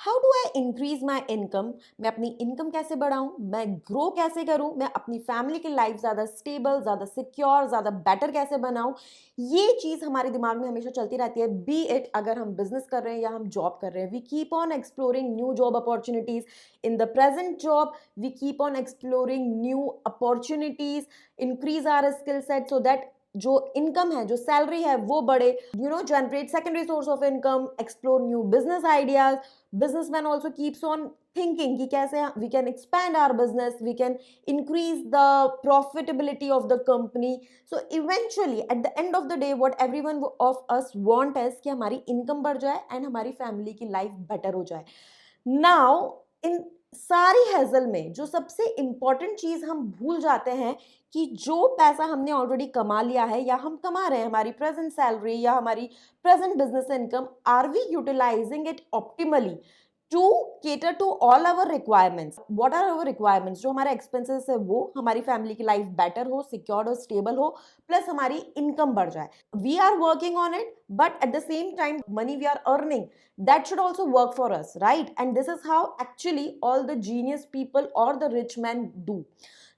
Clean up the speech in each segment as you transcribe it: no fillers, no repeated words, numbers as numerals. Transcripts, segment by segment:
How do I increase my income? मैं अपनी income कैसे बढ़ाऊं, मैं ग्रो कैसे करूं, मैं अपनी फैमिली की लाइफ ज़्यादा स्टेबल, ज़्यादा सिक्योर, ज़्यादा बेटर कैसे बनाऊं? ये चीज़ हमारे दिमाग में हमेशा चलती रहती है, बी इट अगर हम बिजनेस कर रहे हैं या हम जॉब कर रहे हैं। We keep on exploring new job opportunities in the present job, we keep on exploring new opportunities, increase our skill set so that जो इनकम है, जो सैलरी है वो बढ़े, generate secondary source of income, explore new business ideas. Businessman also keeps on thinking कि कैसे we can expand our business, we can increase the profitability of the company. So eventually at the end of the day what everyone of us want is कि हमारी income बढ़ जाए and हमारी family की life better हो जाए। Now in सारी hazel में जो सबसे इंपॉर्टेंट चीज हम भूल जाते हैं कि जो पैसा हमने ऑलरेडी कमा लिया है या हम कमा रहे हैं, हमारी प्रेजेंट सैलरी या हमारी present business income, are we utilising it optimally to cater to all our requirements? What are our requirements? जो हमारा एक्सपेंसेस है वो हमारी फैमिली की लाइफ बेटर हो, सिक्योर और स्टेबल हो, प्लस हमारी इनकम बढ़ जाए। We are working on it, but at the same time money we are earning, that should also work for us, right? And this is how actually all the genius people or the rich men do.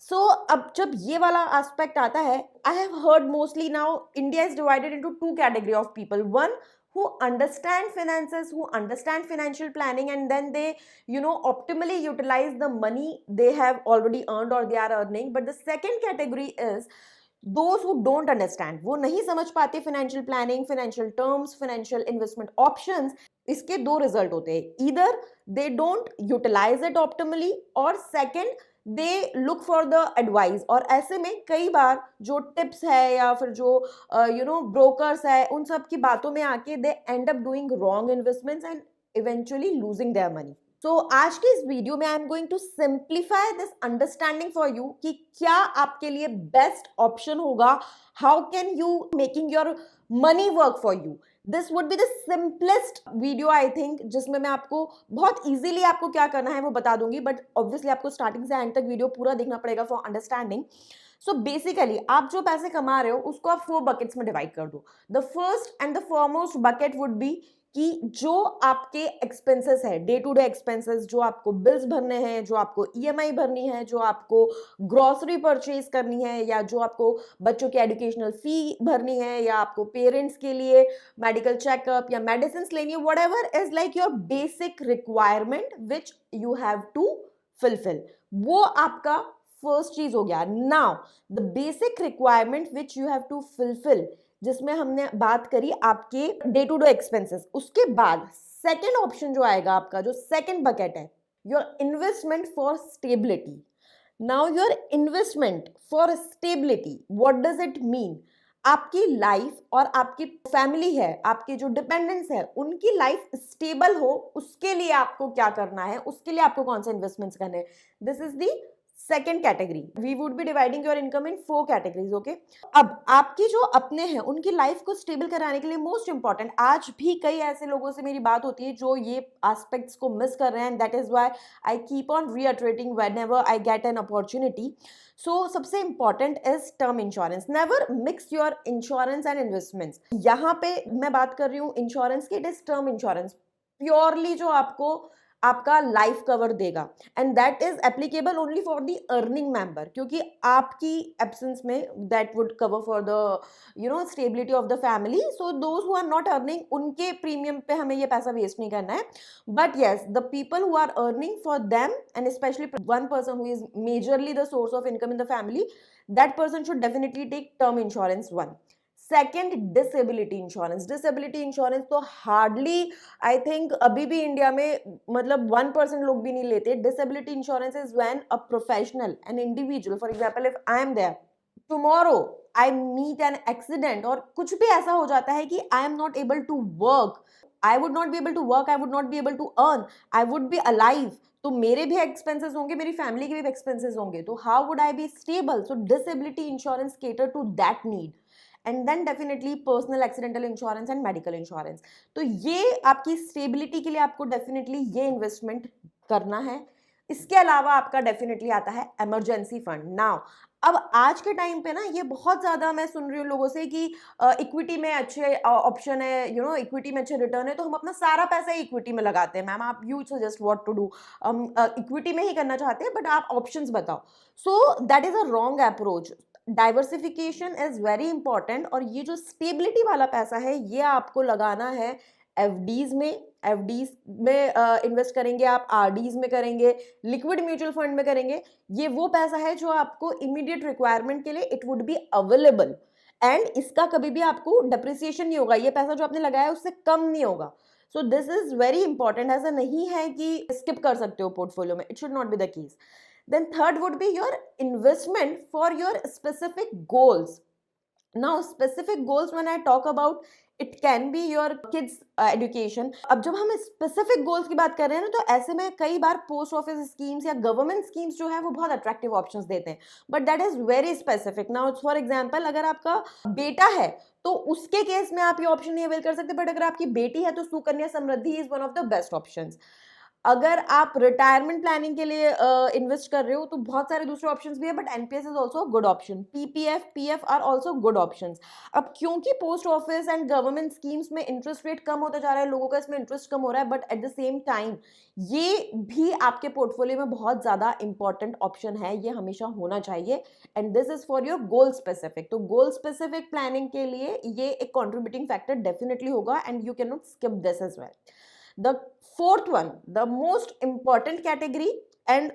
So अब जब ये वाला aspect आता है, I have heard mostly now India is divided into two category of people. One who understand finances, who understand financial planning, and then they optimally utilize the money they have already earned or they are earning. But the second category is those who don't understand, वो नहीं समझ पाते financial planning, financial terms, financial investment options। इसके दो result होते हैं, either they don't utilize it optimally or second they look for the advice। और ऐसे में कई बार जो टिप्स है या फिर जो ब्रोकर्स है उन सब की बातों में आके they end up doing wrong investments and eventually losing their money। तो आज के इस वीडियो में I am going to simplify this understanding for you कि क्या आपके लिए बेस्ट ऑप्शन होगा, how can you making your money work for you. This would be the simplest video I think, जिसमें मैं आपको बहुत इजीली आपको क्या करना है वो बता दूंगी, बट ऑब्वियसली आपको स्टार्टिंग से एंड तक वीडियो पूरा देखना पड़ेगा फॉर अंडरस्टैंडिंग। सो बेसिकली आप जो पैसे कमा रहे हो उसको आप 4 बकेट्स में डिवाइड कर दो। The first and the foremost bucket would be कि जो आपके एक्सपेंसेस है, डे टू डे एक्सपेंसेस, जो आपको बिल्स भरने हैं, जो आपको ईएमआई भरनी है, जो आपको ग्रोसरी परचेज करनी है, या जो आपको बच्चों की एजुकेशनल फी भरनी है, या आपको पेरेंट्स के लिए मेडिकल चेकअप या मेडिसिन लेनी है, whatever is like your basic requirement which you have to fulfil, वो आपका फर्स्ट चीज हो गया। Now the basic requirement which you have to fulfil, जिसमें हमने बात करी आपके डे टू डे एक्सपेंसेस, उसके बाद सेकेंड ऑप्शन जो आएगा आपका, जो सेकेंड बकेट है, your investment for stability. Now your investment for stability, what does it mean? आपकी लाइफ और आपकी फैमिली है, आपके जो डिपेंडेंट्स है, उनकी लाइफ स्टेबल हो, उसके लिए आपको क्या करना है, उसके लिए आपको कौन से इन्वेस्टमेंट्स करने हैं। This is the second category. We would be dividing your income in 4 categories. Okay, अब आपकी जो अपने हैं उनकी लाइफ को स्टेबल कराने के लिए मोस्ट इंपॉर्टेंट, आज भी कई ऐसे लोगों से मेरी बात होती है जो ये एस्पेक्ट्स को मिस कर रहे हैं, and that is why I keep on reiterating whenever I get an opportunity. So सबसे important is term insurance. Never mix your insurance and investments. यहाँ पे मैं बात कर रही हूँ इंश्योरेंस की, it is term insurance, purely जो आपको आपका लाइफ कवर देगा, and that is applicable only for the earning member, क्योंकि आपकी एब्सेंस में that would cover for the stability of the family. So those who are not earning, उनके premium पे हमें ये पैसा वेस्ट नहीं करना है। But yes, the people who are earning, for them, and specially one person who is majorly the source of income in the family, that person should definitely take term insurance. One second, disability insurance. Disability insurance तो hardly I think अभी भी India में मतलब 1% लोग भी नहीं लेते। Disability insurance is when a professional, an individual, for example if I am there tomorrow, I meet an accident, और कुछ भी ऐसा हो जाता है कि I am not able to work, I would not be able to work, I would not be able to earn, I would be alive, तो मेरे भी एक्सपेंसेस होंगे, मेरी फैमिली के भी एक्सपेंसेस होंगे, तो how would I be stable? So disability insurance cater to that need, and then definitely personal accidental insurance and medical insurance. तो ये आपकी स्टेबिलिटी के लिए आपको डेफिनेटली ये इन्वेस्टमेंट करना है। इसके अलावा आपका डेफिनेटली आता है इमरजेंसी फंड। नाउ अब आज के टाइम पे ना ये बहुत ज़्यादा मैं सुन रही हूँ लोगों से कि इक्विटी में अच्छे ऑप्शन है, इक्विटी में अच्छे रिटर्न है, तो हम अपना सारा पैसा इक्विटी में लगाते हैं। मैम आप you suggest what to do? हम इक्विटी में ही करना चाहते हैं बट आप ऑप्शंस बताओ। So that is a wrong approach. Diversification is very important, और ये जो स्टेबिलिटी वाला पैसा है ये आपको लगाना है एफडीज़ में। एफडीज़ में इन्वेस्ट करेंगे आप, आरडीज़ में करेंगे, लिक्विड म्यूचुअल फंड में करेंगे। ये वो पैसा है जो आपको इमीडिएट रिक्वायरमेंट के लिए it would be available, and इसका कभी भी आपको डेप्रिसिएशन नहीं होगा। ये पैसा जो आपने लगाया है उससे कम नहीं होगा। So this is very important. ऐसा नहीं है कि स्किप कर सकते हो पोर्टफोलियो में, it should not be the case. Then third would be your investment for your specific goals. Now specific goals when I talk about, it can be your kids education. अब जब हम specific goals की बात कर रहे हैं ना, तो ऐसे में कई बार पोस्ट ऑफिस स्कीम्स या गवर्नमेंट स्कीम्स जो है वो बहुत अट्रैक्टिव ऑप्शंस देते हैं, but that is very specific. Now for example, अगर आपका बेटा है तो उसके केस में आप ये ऑप्शन नहीं अवेल कर सकते, बट अगर आपकी बेटी है तो Sukanya Samriddhi is one of the best options. अगर आप रिटायरमेंट प्लानिंग के लिए इन्वेस्ट कर रहे हो तो बहुत सारे दूसरे ऑप्शंस भी है, but NPS is also good option. PPF, PF are also good options. अब क्योंकि post office and government schemes में इंटरेस्ट रेट कम होता जा रहा है, लोगों का इसमें इंटरेस्ट कम हो रहा है, but at the same time ये भी आपके पोर्टफोलियो में बहुत ज्यादा इंपॉर्टेंट ऑप्शन है, ये हमेशा होना चाहिए। And this is for your goal specific. तो गोल स्पेसिफिक प्लानिंग के लिए ये एक कॉन्ट्रीब्यूटिंग फैक्टर डेफिनेटली होगा, and you can not skip this as well. The fourth one, the most important category, and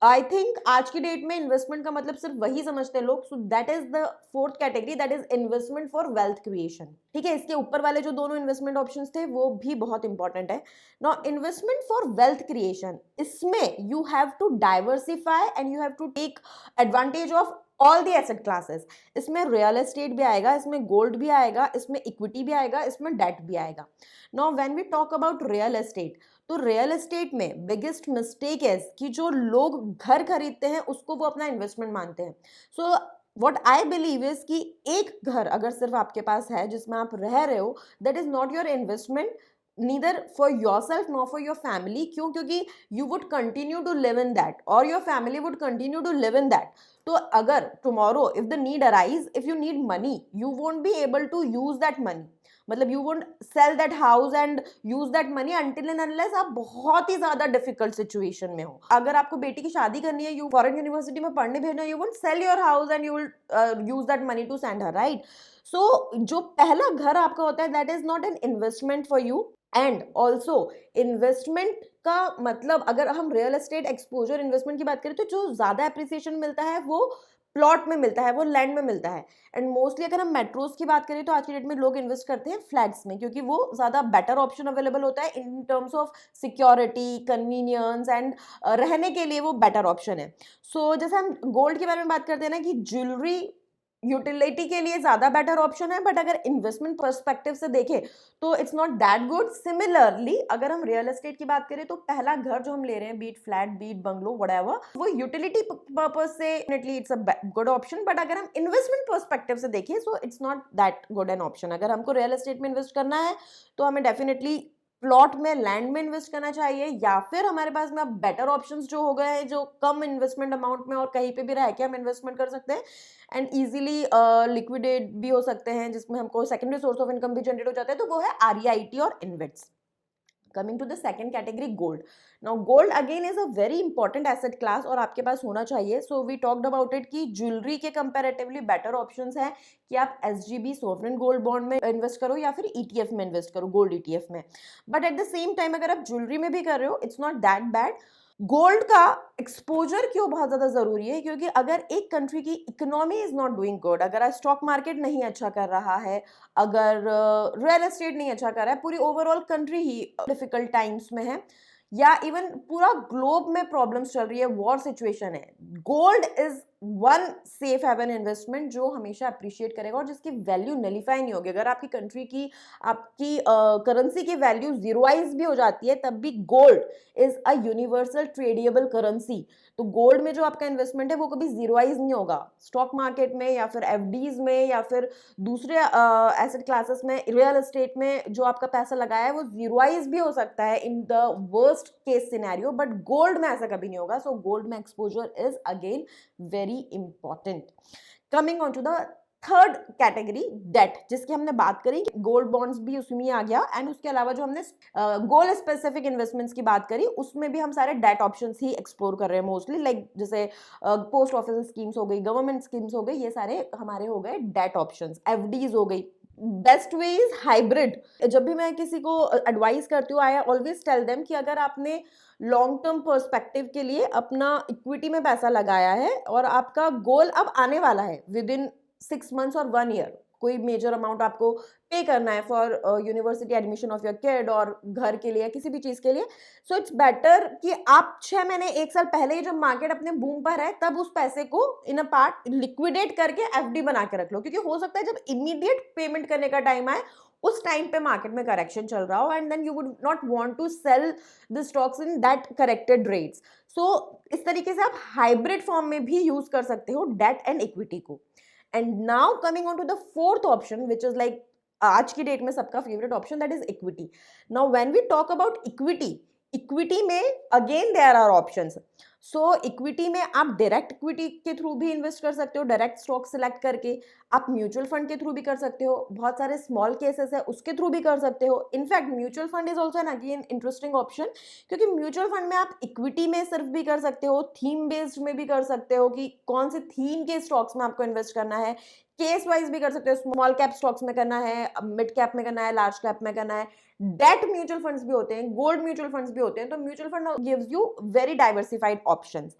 I think आज की debt में investment का मतलब सिर्फ वही समझते हैं लोग, so that is the fourth category, that is investment for wealth creation. ठीक है, इसके ऊपर वाले जो दोनों इन्वेस्टमेंट ऑप्शंस थे वो भी बहुत इंपॉर्टेंट है। Now investment for wealth creation, इसमें you have to diversify and you have to take advantage of all the asset classes. इसमें रियल एस्टेट भी आएगा, इसमें गोल्ड भी आएगा, इसमें इक्विटी भी आएगा, इसमें डेट भी आएगा। Now when we talk about real estate, तो रियल एस्टेट में बिगेस्ट मिस्टेक है कि जो लोग घर खरीदते हैं उसको वो अपना इन्वेस्टमेंट मानते हैं। So what I believe is कि एक घर अगर सिर्फ आपके पास है जिसमें आप रह रहे हो, that is not your investment, neither for yourself nor for your family। क्यों? क्योंकि you would continue to live in that, or your family would continue to live in that। तो अगर tomorrow if the need arise, if you need money, you won't be able to use that money। मतलब you won't sell that house and use that money until and unless आप बहुत ही ज्यादा difficult situation में हो। अगर आपको बेटी की शादी करनी है, यू फॉरेन यूनिवर्सिटी में पढ़ने भेजना, you won't sell your house and you will use that money to send her, right? So जो पहला घर आपका होता है, that is not an investment for you। And also investment का मतलब, अगर हम रियल एस्टेट एक्सपोजर इन्वेस्टमेंट की बात करें, तो जो ज्यादा एप्रिसिएशन मिलता है वो प्लॉट में मिलता है, वो लैंड में मिलता है। एंड मोस्टली अगर हम मेट्रोज की बात करें तो आज की डेट में लोग इन्वेस्ट करते हैं फ्लैट्स में, क्योंकि वो ज्यादा बेटर ऑप्शन अवेलेबल होता है in terms of security, convenience and रहने के लिए वो बेटर ऑप्शन है। सो जैसे हम गोल्ड के बारे में बात करते हैं ना कि ज्वेलरी यूटिलिटी के लिए ज्यादा बेटर ऑप्शन है, बट अगर इन्वेस्टमेंट पर्सपेक्टिव से देखें तो it's not that good. Similarly अगर हम रियल एस्टेट की बात करें तो पहला घर जो हम ले रहे हैं, be it flat, be it bungalow, whatever, वो यूटिलिटी पर्पस से definitely it's a good option, but अगर हम इन्वेस्टमेंट पर्सपेक्टिव से देखें so it's not that good an option. अगर हमको रियल एस्टेट में इन्वेस्ट करना है तो हमें डेफिनेटली प्लॉट में, लैंड में इन्वेस्ट करना चाहिए, या फिर हमारे पास में अब बेटर ऑप्शंस जो हो गए हैं, जो कम इन्वेस्टमेंट अमाउंट में और कहीं पे भी रह के हम इन्वेस्टमेंट कर सकते हैं एंड इजीली लिक्विडेट भी हो सकते हैं, जिसमें हमको सेकेंडरी सोर्स ऑफ इनकम भी जनरेट हो जाता है, तो वो है आरईआईटी और InvITs. Coming to the second category, gold. Now gold again is a very important asset class और आपके पास होना चाहिए। So we talked about it कि ज्वेलरी के कंपैरेटिवली बेटर ऑप्शंस हैं कि आप एसजीबी सोवरेन गोल्ड बॉन्ड में इन्वेस्ट करो या फिर ईटीएफ में इन्वेस्ट करो, गोल्ड ईटीएफ में। But at the same time अगर आप ज्वेलरी में भी कर रहे हो, it's not that bad. Gold का एक्सपोजर क्यों बहुत ज्यादा जरूरी है? क्योंकि अगर एक कंट्री की economy is not doing good, अगर स्टॉक मार्केट नहीं अच्छा कर रहा है, अगर रियल एस्टेट नहीं अच्छा कर रहा है, पूरी ओवरऑल कंट्री ही डिफिकल्ट टाइम्स में है, या इवन पूरा ग्लोब में प्रॉब्लम्स चल रही है, वॉर सिचुएशन है, gold is one safe haven investment जो हमेशा अप्रिशिएट करेगा और जिसकी वैल्यू नलीफाई नहीं होगी। अगर आपकी कंट्री की, आपकी करेंसी की वैल्यू जीरोइज भी हो जाती है, तब भी gold is a universal tradable currency. तो गोल्ड में जो आपका इन्वेस्टमेंट है वो कभी जीरोइज नहीं होगा। स्टॉक मार्केट में या फिर एफडीज में या फिर दूसरे एसेट क्लासेस में, रियल एस्टेट में जो आपका पैसा लगाया है वो जीरोइज भी हो सकता है in the worst case scenario, but gold में ऐसा कभी नहीं होगा। सो गोल्ड में exposure is again very very important. Coming on to the third category, debt, जिसकी हमने बात करी, गोल्ड बॉन्ड्स भी उसमें आ गया, एंड उसके अलावा जो हमने गोल स्पेसिफिक इन्वेस्टमेंट्स की बात करी उसमें भी हम सारे डेट ऑप्शंस ही एक्सप्लोर कर रहे हैं मोस्टली, लाइक जैसे पोस्ट ऑफिस स्कीम्स हो गई, गवर्नमेंट स्कीम्स हो गई, ये सारे हमारे हो गए डेट ऑप्शंस। एफडीज हो गई। Best way is hybrid. जब भी मैं किसी को एडवाइस करती हूँ, आई ऑलवेज टेल देम कि अगर आपने लॉन्ग टर्म पर्सपेक्टिव के लिए अपना इक्विटी में पैसा लगाया है और आपका गोल अब आने वाला है विद इन 6 months और 1 year, कोई मेजर अमाउंट आपको पे करना है for university admission of your kid और घर के लिए, किसी भी चीज के लिए, सो इट्स बेटर कि आप 6 महीने 1 साल पहले ही जब मार्केट अपने बूम पर है तब उस पैसे को इन अ पार्ट लिक्विडेट करके एफडी बना के रख लो, क्योंकि हो सकता है जब इमीडिएट पेमेंट करने का टाइम आए उस टाइम पे मार्केट में करेक्शन चल रहा हो, and then you would not want to sell the stocks in that corrected rates. So इस तरीके से आप हाइब्रिड फॉर्म में भी यूज कर सकते हो डेट एंड इक्विटी को। And now coming on to the fourth option, which is like आज की डेट में सबका favourite option, that is equity. Now when we talk about equity, equity में again there are options. So equity में आप direct equity के through भी invest कर सकते हो, डायरेक्ट स्टॉक सिलेक्ट करके। आप म्यूचुअल फंड के थ्रू भी कर सकते हो, बहुत सारे स्मॉल केसेस है उसके थ्रू भी कर सकते हो। In fact mutual fund is also an again interesting option, क्योंकि म्यूचुअल फंड में आप इक्विटी में सिर्फ भी कर सकते हो, थीम बेस्ड में भी कर सकते हो कि कौन से थीम के स्टॉक्स में आपको इन्वेस्ट करना है, केस वाइज भी कर सकते हो, स्मॉल कैप स्टॉक्स में करना है, मिड कैप में करना है, लार्ज कैप में करना है। डेट म्यूचुअल फंड्स भी होते हैं, गोल्ड म्यूचुअल फंड्स भी होते हैं, तो mutual fund gives you very diversified options.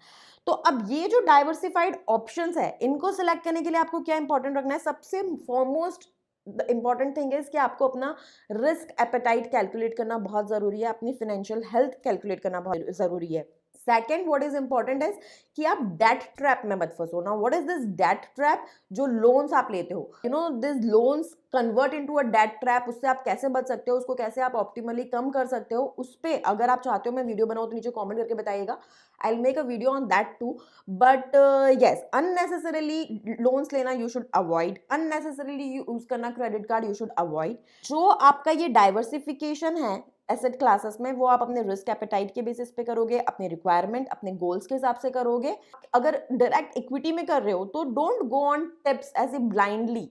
तो अब ये जो डाइवर्सिफाइड ऑप्शंस है, इनको सिलेक्ट करने के लिए आपको क्या इंपॉर्टेंट रखना है? सबसे foremost the important thing is कि आपको अपना रिस्क एपेटाइट कैलकुलेट करना बहुत जरूरी है, अपनी फाइनेंशियल हेल्थ कैलकुलेट करना बहुत जरूरी है। Second what is important is कि आप डेट ट्रैप में मत फंसो। Now what is this debt trap? जो लोन्स आप लेते हो, you know this loans convert into a debt trap, उससे आप कैसे बच सकते हो, उसको कैसे आप ऑप्टिमली कम कर सकते हो, उस पे अगर आप चाहते हो मैं वीडियो बनाऊं तो नीचे कमेंट करके बताइएगा, I will make a video on that too. But yes, unnecessarily loans लेना you should avoid, unnecessarily use करना credit card you should avoid. जो आपका ये डाइवर्सिफिकेशन है एसेट क्लासेस में, वो आप अपने रिस्क एपेटाइट के बेसिस पे करोगे, अपने रिक्वायरमेंट, अपने गोल्स के हिसाब से करोगे। अगर डायरेक्ट इक्विटी में कर रहे हो तो डोंट गो ऑन टिप्स ऐसे blindly.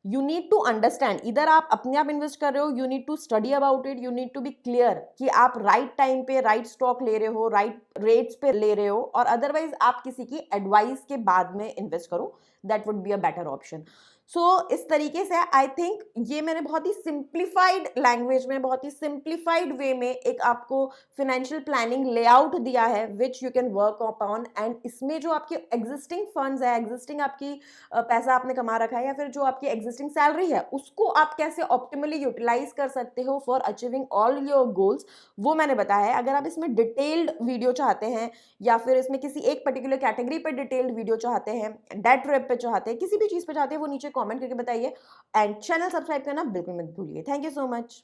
You need to understand, इधर आप अपने आप इन्वेस्ट कर रहे हो, you need to study about it, you need to be clear कि आप राइट टाइम पे राइट स्टॉक ले रहे हो, राइट रेट्स पे ले रहे हो, और अदरवाइज आप किसी की एडवाइस के बाद में इन्वेस्ट करो, that would be a better option. So इस तरीके से आई थिंक ये मैंने बहुत ही सिंप्लीफाइड लैंग्वेज में, बहुत ही सिंप्लीफाइड वे में एक आपको फाइनेंशियल प्लानिंग लेआउट दिया है which you can work upon. And इसमें जो आपके एग्जिस्टिंग फंड्स है, एग्जिस्टिंग आपकी पैसा आपने कमा रखा है, या फिर जो आपकी एग्जिस्टिंग सैलरी है, उसको आप कैसे ऑप्टिमली यूटिलाइज कर सकते हो for achieving all your goals, वो मैंने बताया है। अगर आप इसमें डिटेल्ड वीडियो चाहते हैं, या फिर इसमें किसी एक पर्टिकुलर कैटेगरी पे डिटेल्ड वीडियो चाहते हैं, डेट ट्रैप पे चाहते हैं, किसी भी चीज पे चाहते हैं, वो नीचे कमेंट करके बताइए। एंड चैनल सब्सक्राइब करना बिल्कुल मत भूलिए। Thank you so much.